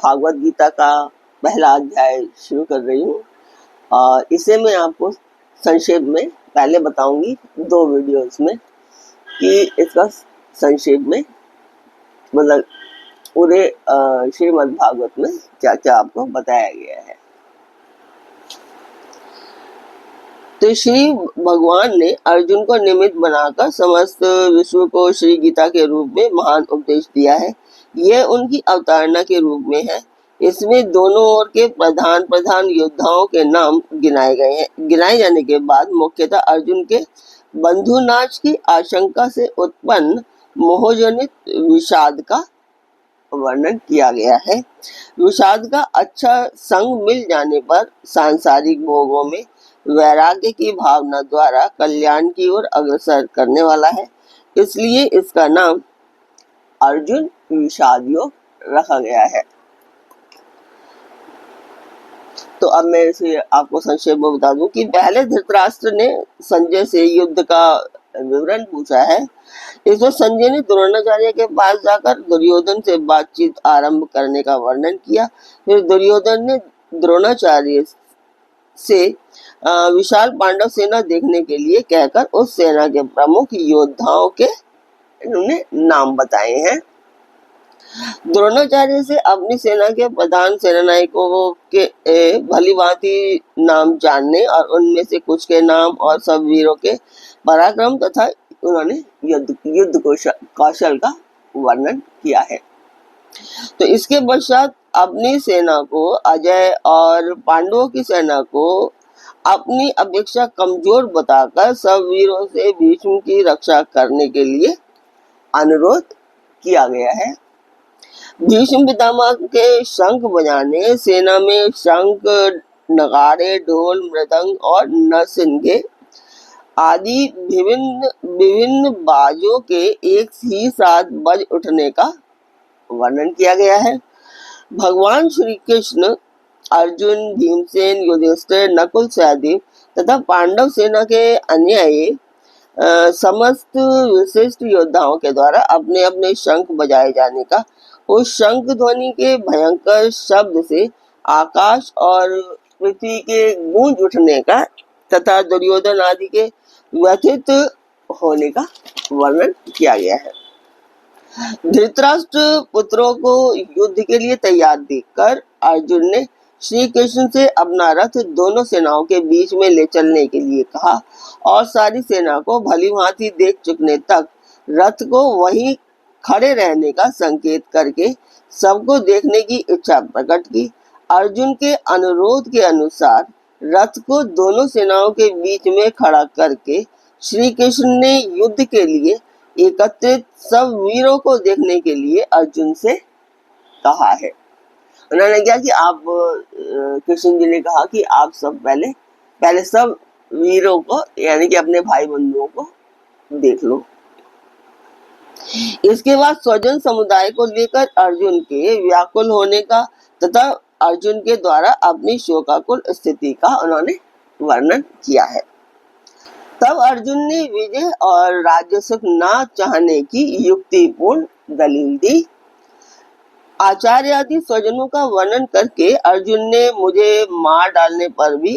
भागवत गीता का पहला अध्याय शुरू कर रही हूँ। इसे मैं आपको संक्षेप में पहले बताऊंगी 2 वीडियोस में कि इसका संक्षेप में मतलब पूरे श्रीमद् भागवत में क्या क्या आपको बताया गया है। तो श्री भगवान ने अर्जुन को निमित्त बनाकर समस्त विश्व को श्री गीता के रूप में महान उपदेश दिया है। यह उनकी अवतारणा के रूप में है। इसमें दोनों ओर के प्रधान योद्धाओं के नाम गिनाए गए हैं। गिनाए जाने के बाद मुख्यतः अर्जुन के बंधुनाश की आशंका से उत्पन्न मोहजनित विषाद का वर्णन किया गया है। विषाद का अच्छा संग मिल जाने पर सांसारिक भोगों में वैराग्य की भावना द्वारा कल्याण की ओर अग्रसर करने वाला है। इसलिए इसका नाम अर्जुन विषाद योग रखा गया है। तो अब मैं इसे आपको संक्षेप में बता दूं कि पहले धृतराष्ट्र ने संजय से युद्ध का विवरण पूछा है। इसमें संजय ने द्रोणाचार्य के पास जाकर दुर्योधन से बातचीत आरंभ करने का वर्णन किया। फिर दुर्योधन ने द्रोणाचार्य से विशाल पांडव सेना देखने के लिए कहकर उस सेना के प्रमुख योद्धाओं के इन्होंने नाम बताए हैं। द्रोणाचार्य से अपनी सेना के प्रधान सेनानायकों के भलीभांति नाम जानने और उनमें से कुछ के नाम और सब वीरों के पराक्रम तथा उन्होंने युद्ध कौशल का वर्णन किया है। तो इसके पश्चात अपनी सेना को अजय और पांडवों की सेना को अपनी अपेक्षा कमजोर बताकर सब वीरों से भीष्म की रक्षा करने के लिए अनुरोध किया गया है। भीष्म पितामह के शंख बजाने, सेना में शंख, नगाड़े, ढोल, मृदंग और नरसिंगे आदि विभिन्न बाजों के एक ही साथ बज उठने का वर्णन किया गया है। भगवान श्री कृष्ण अर्जुन, भीमसेन, युधिष्ठिर, नकुल सहदेव तथा पांडव सेना के अन्य समस्त विशिष्ट योद्धाओं के द्वारा अपने अपने शंख बजाए जाने का, उस शंख ध्वनि के भयंकर शब्द से आकाश और पृथ्वी के गूंज उठने का तथा दुर्योधन आदि के व्यथित होने का वर्णन किया गया है। धृतराष्ट्र पुत्रों को युद्ध के लिए तैयार देखकर अर्जुन ने श्री कृष्ण से अपना रथ दोनों सेनाओं के बीच में ले चलने के लिए कहा और सारी सेना को भलीभांति देख चुकने तक रथ को वहीं खड़े रहने का संकेत करके सबको देखने की इच्छा प्रकट की। अर्जुन के अनुरोध के अनुसार रथ को दोनों सेनाओं के बीच में खड़ा करके श्री कृष्ण ने युद्ध के लिए एकत्रित सब वीरों को देखने के लिए अर्जुन से कहा है। उन्होंने क्या कि आप कृष्ण जी ने कहा कि आप सब पहले सब वीरों को यानी कि अपने भाई बंधुओं को देख लो। इसके बाद स्वजन समुदाय को लेकर अर्जुन के व्याकुल होने का तथा अर्जुन के द्वारा अपनी शोकाकुल स्थिति का उन्होंने वर्णन किया है। तब अर्जुन ने विजय और राज्य सुख न चाहने की युक्तिपूर्ण दलील दी। आचार्य आदि स्वजनों का वर्णन करके अर्जुन ने मुझे मार डालने पर भी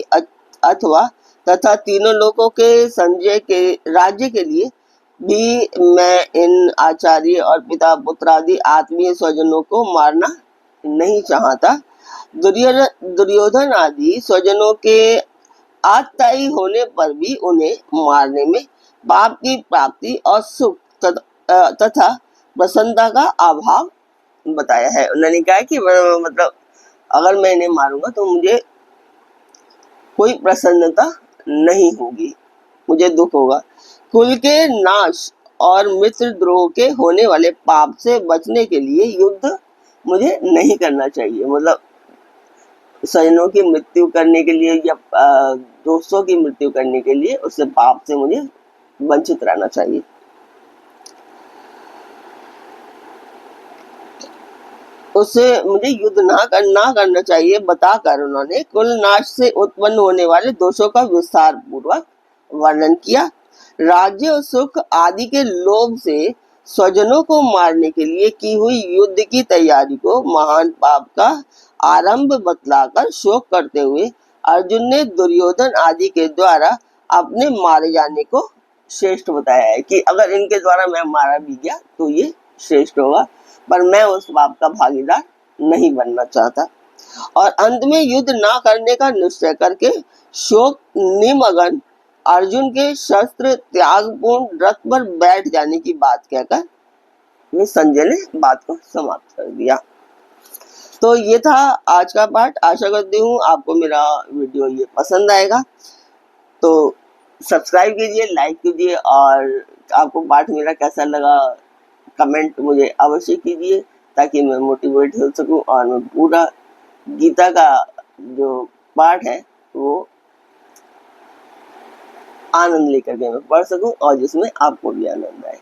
अथवा तथा तीनों लोगों के संजय के राज्य के लिए भी मैं इन आचार्य और पिता पुत्र आदि आत्मीय स्वजनों को मारना नहीं चाहता। दुर्योधन आदि स्वजनों के आत्ताई होने पर भी उन्हें मारने में पाप की प्राप्ति और सुख तथा प्रसन्नता का अभाव बताया है। उन्होंने कहा कि मतलब अगर मैं इन्हें मारूंगा तो मुझे कोई प्रसन्नता नहीं होगी, मुझे दुख होगा। कुल के नाश और मित्र द्रोह के होने वाले पाप से बचने के लिए युद्ध मुझे नहीं करना चाहिए। मतलब स्वजनों की मृत्यु करने के लिए या दोस्तों की मृत्यु करने के लिए उससे पाप से मुझे वंचित रहना चाहिए। उससे मुझे युद्ध ना करना चाहिए बताकर उन्होंने कुल नाश से उत्पन्न होने वाले दोषों का विस्तार पूर्वक वर्णन किया। राज्य और सुख आदि के लोभ से स्वजनों को मारने के लिए की हुई युद्ध की तैयारी को महान पाप का आरंभ बतलाकर शोक करते हुए अर्जुन ने दुर्योधन आदि के द्वारा अपने मारे जाने को श्रेष्ठ बताया है कि अगर इनके द्वारा मैं मारा भी गया तो ये श्रेष्ठ होगा, पर मैं उस पाप का भागीदार नहीं बनना चाहता। और अंत में युद्ध ना करने का निश्चय करके शोक निमग्न अर्जुन के शस्त्र त्यागपूर्ण रथ पर बैठ जाने की बात कहकर ये संजय ने बात को समाप्त कर दिया। तो ये था आज का पाठ। आशा करती हूँ आपको मेरा वीडियो ये पसंद आएगा। तो सब्सक्राइब कीजिए, लाइक कीजिए और आपको पाठ मेरा कैसा लगा कमेंट मुझे अवश्य कीजिए, ताकि मैं मोटिवेट हो सकूं और मैं पूरा गीता का जो पाठ है वो आनंद लेकर के मैं पढ़ सकूं और जिसमें आपको भी आनंद आए।